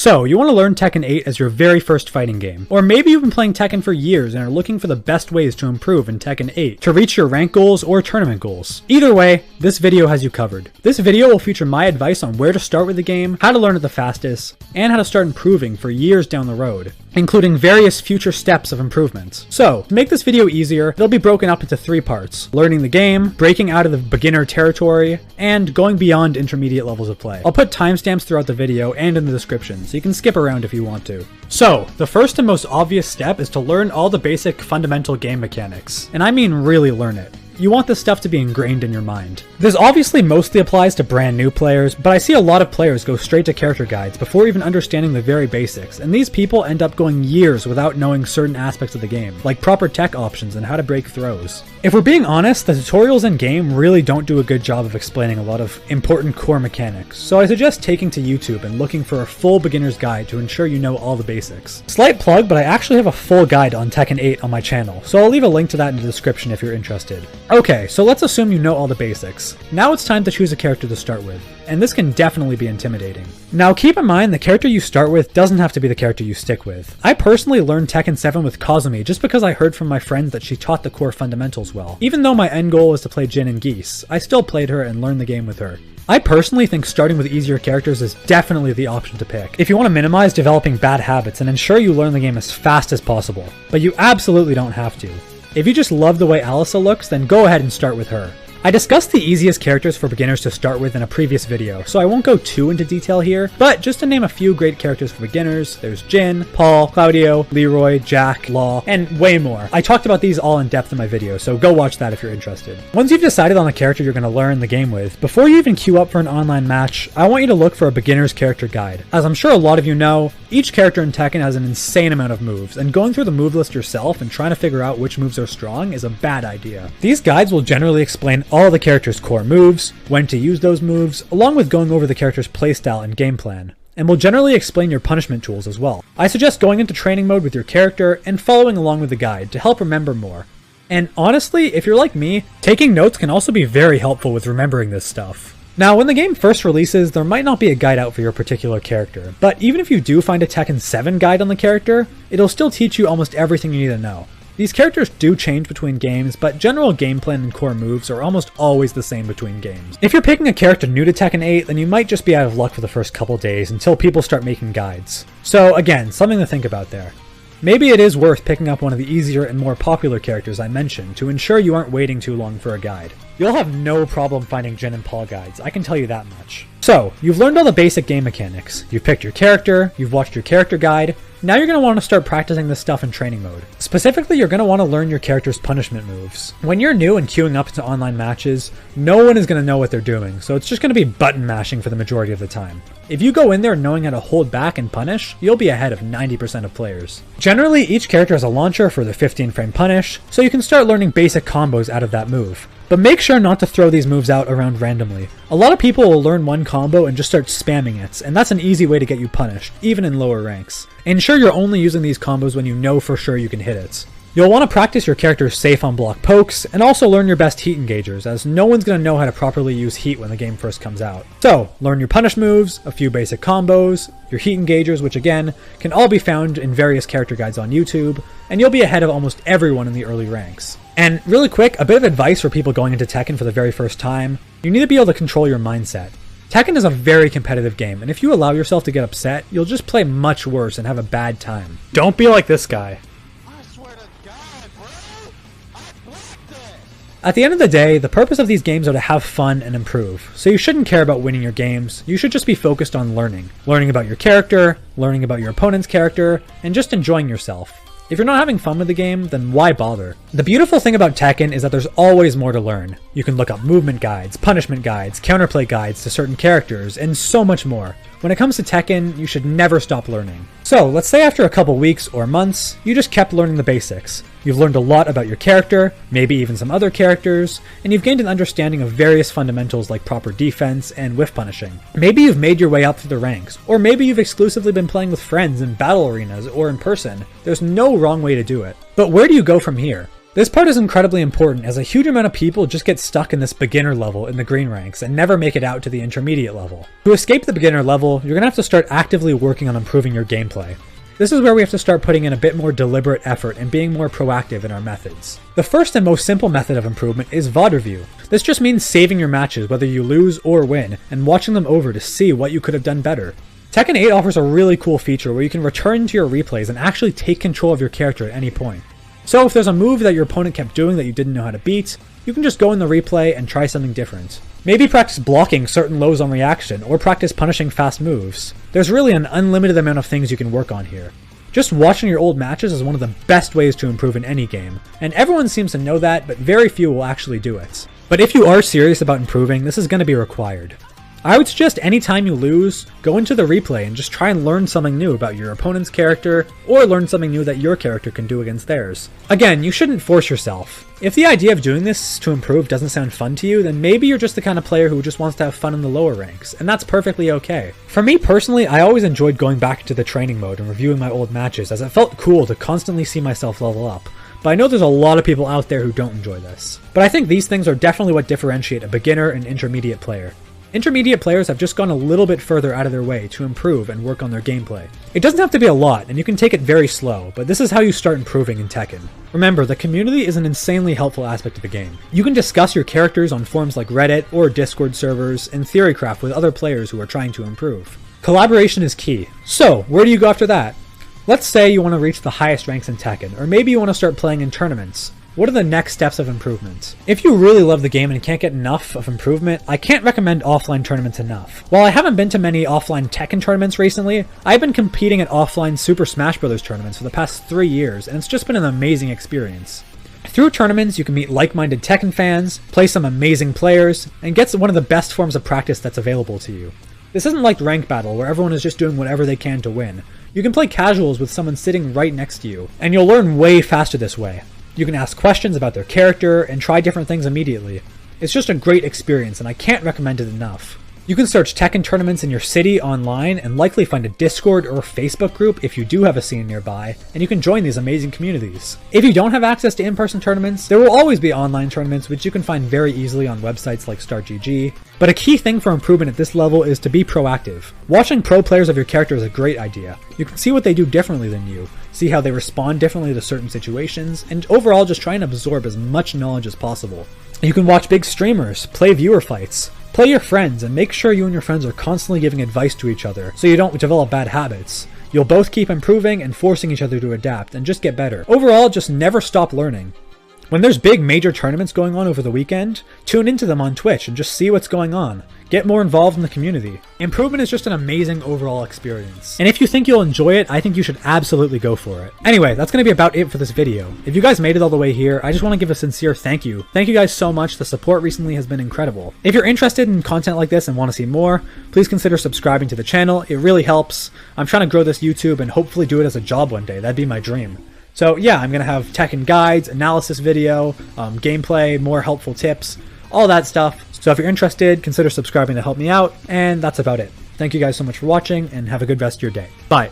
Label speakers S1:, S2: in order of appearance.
S1: So, you want to learn Tekken 8 as your very first fighting game. Or maybe you've been playing Tekken for years and are looking for the best ways to improve in Tekken 8 to reach your rank goals or tournament goals. Either way, this video has you covered. This video will feature my advice on where to start with the game, how to learn it the fastest, and how to start improving for years down the road, including various future steps of improvements. So, to make this video easier, it'll be broken up into 3 parts: learning the game, breaking out of the beginner territory, and going beyond intermediate levels of play. I'll put timestamps throughout the video and in the description, so you can skip around if you want to. So, the first and most obvious step is to learn all the basic fundamental game mechanics. And I mean really learn it. You want this stuff to be ingrained in your mind. This obviously mostly applies to brand new players, but I see a lot of players go straight to character guides before even understanding the very basics, and these people end up going years without knowing certain aspects of the game, like proper tech options and how to break throws. If we're being honest, the tutorials in game really don't do a good job of explaining a lot of important core mechanics, so I suggest taking to YouTube and looking for a full beginner's guide to ensure you know all the basics. Slight plug, but I actually have a full guide on Tekken 8 on my channel, so I'll leave a link to that in the description if you're interested. Okay, so let's assume you know all the basics. Now it's time to choose a character to start with, and this can definitely be intimidating. Now keep in mind the character you start with doesn't have to be the character you stick with. I personally learned Tekken 7 with Kazumi just because I heard from my friend that she taught the core fundamentals well. Even though my end goal was to play Jin and Geese, I still played her and learned the game with her. I personally think starting with easier characters is definitely the option to pick if you want to minimize developing bad habits and ensure you learn the game as fast as possible, but you absolutely don't have to. If you just love the way Alyssa looks, then go ahead and start with her. I discussed the easiest characters for beginners to start with in a previous video, so I won't go too into detail here, but just to name a few great characters for beginners, there's Jin, Paul, Claudio, Leroy, Jack, Law, and way more. I talked about these all in depth in my video, so go watch that if you're interested. Once you've decided on the character you're going to learn the game with, before you even queue up for an online match, I want you to look for a beginner's character guide. As I'm sure a lot of you know, each character in Tekken has an insane amount of moves, and going through the move list yourself and trying to figure out which moves are strong is a bad idea. These guides will generally explain all the character's core moves, when to use those moves, along with going over the character's playstyle and game plan, and will generally explain your punishment tools as well. I suggest going into training mode with your character and following along with the guide to help remember more. And honestly, if you're like me, taking notes can also be very helpful with remembering this stuff. Now, when the game first releases, there might not be a guide out for your particular character, but even if you do find a Tekken 7 guide on the character, it'll still teach you almost everything you need to know. These characters do change between games, but general game plan and core moves are almost always the same between games. If you're picking a character new to Tekken 8, then you might just be out of luck for the first couple days until people start making guides. So again, something to think about there. Maybe it is worth picking up one of the easier and more popular characters I mentioned to ensure you aren't waiting too long for a guide. You'll have no problem finding Jin and Paul guides, I can tell you that much. So, you've learned all the basic game mechanics, you've picked your character, you've watched your character guide, now you're going to want to start practicing this stuff in training mode. Specifically, you're going to want to learn your character's punishment moves. When you're new and queuing up into online matches, no one is going to know what they're doing, so it's just going to be button mashing for the majority of the time. If you go in there knowing how to hold back and punish, you'll be ahead of 90% of players. Generally, each character has a launcher for the 15-frame punish, so you can start learning basic combos out of that move. But make sure not to throw these moves out around randomly. A lot of people will learn one combo and just start spamming it, and that's an easy way to get you punished, even in lower ranks. Ensure you're only using these combos when you know for sure you can hit it. You'll want to practice your character's safe on block pokes, and also learn your best heat engagers, as no one's going to know how to properly use heat when the game first comes out. So, learn your punish moves, a few basic combos, your heat engagers, which again, can all be found in various character guides on YouTube, and you'll be ahead of almost everyone in the early ranks. And really quick, a bit of advice for people going into Tekken for the very first time: you need to be able to control your mindset. Tekken is a very competitive game, and if you allow yourself to get upset, you'll just play much worse and have a bad time. Don't be like this guy. At the end of the day, the purpose of these games are to have fun and improve, so you shouldn't care about winning your games, you should just be focused on learning. Learning about your character, learning about your opponent's character, and just enjoying yourself. If you're not having fun with the game, then why bother? The beautiful thing about Tekken is that there's always more to learn. You can look up movement guides, punishment guides, counterplay guides to certain characters, and so much more. When it comes to Tekken, you should never stop learning. So, let's say after a couple weeks or months, you just kept learning the basics. You've learned a lot about your character, maybe even some other characters, and you've gained an understanding of various fundamentals like proper defense and whiff punishing. Maybe you've made your way up through the ranks, or maybe you've exclusively been playing with friends in battle arenas or in person. There's no wrong way to do it. But where do you go from here? This part is incredibly important as a huge amount of people just get stuck in this beginner level in the green ranks and never make it out to the intermediate level. To escape the beginner level, you're going to have to start actively working on improving your gameplay. This is where we have to start putting in a bit more deliberate effort and being more proactive in our methods. The first and most simple method of improvement is VOD review. This just means saving your matches whether you lose or win and watching them over to see what you could have done better. Tekken 8 offers a really cool feature where you can return to your replays and actually take control of your character at any point. So if there's a move that your opponent kept doing that you didn't know how to beat, you can just go in the replay and try something different. Maybe practice blocking certain lows on reaction, or practice punishing fast moves. There's really an unlimited amount of things you can work on here. Just watching your old matches is one of the best ways to improve in any game, and everyone seems to know that, but very few will actually do it. But if you are serious about improving, this is going to be required. I would suggest anytime you lose, go into the replay and just try and learn something new about your opponent's character, or learn something new that your character can do against theirs. Again, you shouldn't force yourself. If the idea of doing this to improve doesn't sound fun to you, then maybe you're just the kind of player who just wants to have fun in the lower ranks, and that's perfectly okay. For me personally, I always enjoyed going back to the training mode and reviewing my old matches, as it felt cool to constantly see myself level up. But I know there's a lot of people out there who don't enjoy this. But I think these things are definitely what differentiate a beginner and intermediate player. Intermediate players have just gone a little bit further out of their way to improve and work on their gameplay. It doesn't have to be a lot, and you can take it very slow, but this is how you start improving in Tekken. Remember, the community is an insanely helpful aspect of the game. You can discuss your characters on forums like Reddit or Discord servers and Theorycraft with other players who are trying to improve. Collaboration is key. So, where do you go after that? Let's say you want to reach the highest ranks in Tekken, or maybe you want to start playing in tournaments. What are the next steps of improvement? If you really love the game and can't get enough of improvement, I can't recommend offline tournaments enough. While I haven't been to many offline Tekken tournaments recently, I've been competing at offline Super Smash Bros. Tournaments for the past 3 years, and it's just been an amazing experience. Through tournaments, you can meet like-minded Tekken fans, play some amazing players, and get one of the best forms of practice that's available to you. This isn't like Rank Battle, where everyone is just doing whatever they can to win. You can play casuals with someone sitting right next to you, and you'll learn way faster this way. You can ask questions about their character and try different things immediately. It's just a great experience, and I can't recommend it enough. You can search Tekken tournaments in your city online and likely find a Discord or Facebook group if you do have a scene nearby, and you can join these amazing communities. If you don't have access to in-person tournaments, there will always be online tournaments which you can find very easily on websites like StartGG. But a key thing for improvement at this level is to be proactive. Watching pro players of your character is a great idea. You can see what they do differently than you, see how they respond differently to certain situations, and overall just try and absorb as much knowledge as possible. You can watch big streamers, play viewer fights, play your friends, and make sure you and your friends are constantly giving advice to each other so you don't develop bad habits. You'll both keep improving and forcing each other to adapt and just get better. Overall, just never stop learning. When there's big major tournaments going on over the weekend, tune into them on Twitch and just see what's going on. Get more involved in the community. Improvement is just an amazing overall experience. And if you think you'll enjoy it, I think you should absolutely go for it. Anyway, that's going to be about it for this video. If you guys made it all the way here, I just want to give a sincere thank you. Thank you guys so much. The support recently has been incredible. If you're interested in content like this and want to see more, please consider subscribing to the channel. It really helps. I'm trying to grow this YouTube and hopefully do it as a job one day. That'd be my dream. So yeah, I'm going to have Tekken guides, analysis video, gameplay, more helpful tips, all that stuff. So if you're interested, consider subscribing to help me out, and that's about it. Thank you guys so much for watching, and have a good rest of your day. Bye!